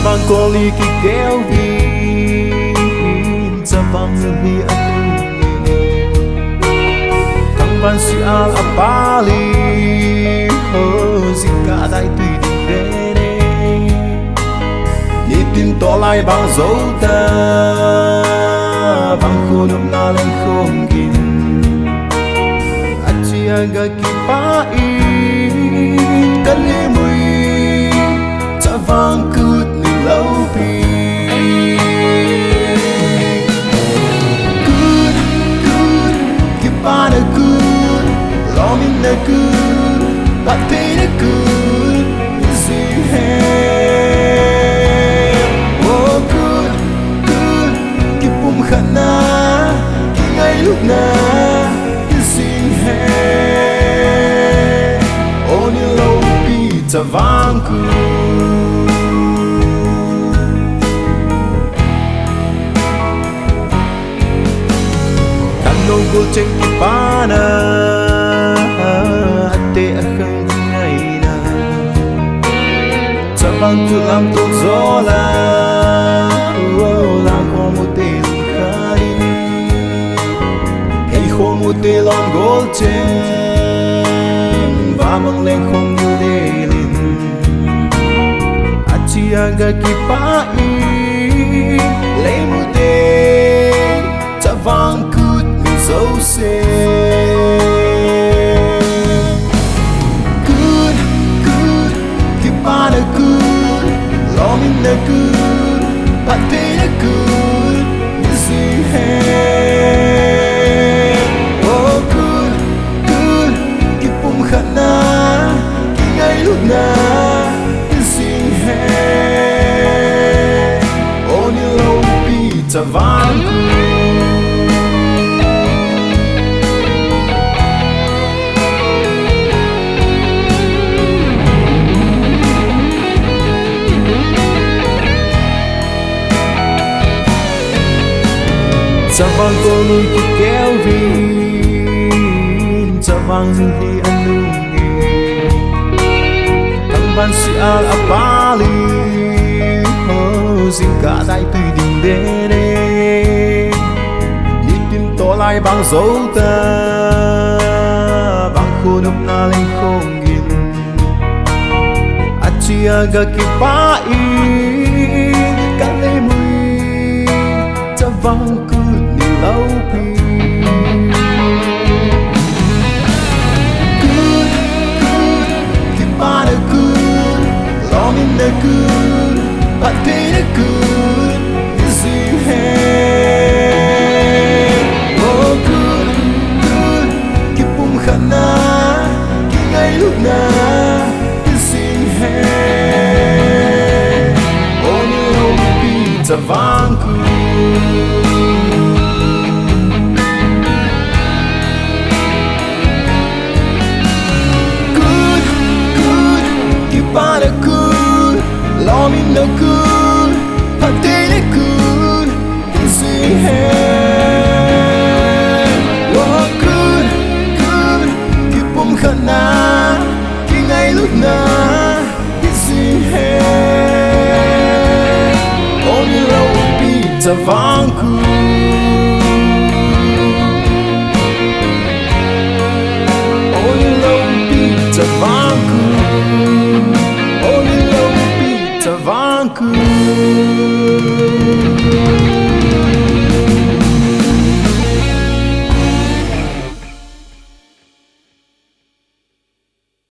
mang con ly kỳ kéo vin cha vang hi anu thăng ban si al apali ho zika dai tui ding de ni tin to lai bang zo ta bang khunum na lên không gin achia ga ki pa i kan le mui cha vang cút ni lâu pi cút cút ki pa na cút lo min na cút pa te na cút si he oh cút cút ki pum khana ki ngay lúc na si he oh ni lâu pi cha vang cút nông cô tranh kỳ ba na ate akhang ngay na sa bang tu làm tốt gió la làm khó một tê lòng khai hay khó một tê lòng gol chen và mang lên không như đê lên achi aga kỳ ba i lấy một tê cha vang so sad. Good, good, keep on a good, long in the good, but they the good, you see hey. Oh good, good, keep on khana, ki ngay lúc na, you see hey. Oh ni lâu pi cha vang cha vang con nuôi kỳ kéo vin cha vang hi anu thăng ban si al apali ho zika dai tui ding de ni tin to lai bang zo ta bang khunum na lên không gin achia ga ki pa i kan le mui cha vang lâu pi good good keep on a good long in the good but they the good you see hey oh good good keep khana ki ngay lúc na you see hey oh ni lâu pi cha vang but a good, long in the good, but they the good, you see hey. Oh good, good, keep on khana, ki ngay lúc na, you see hey. Oh ni lâu pi cha vang good.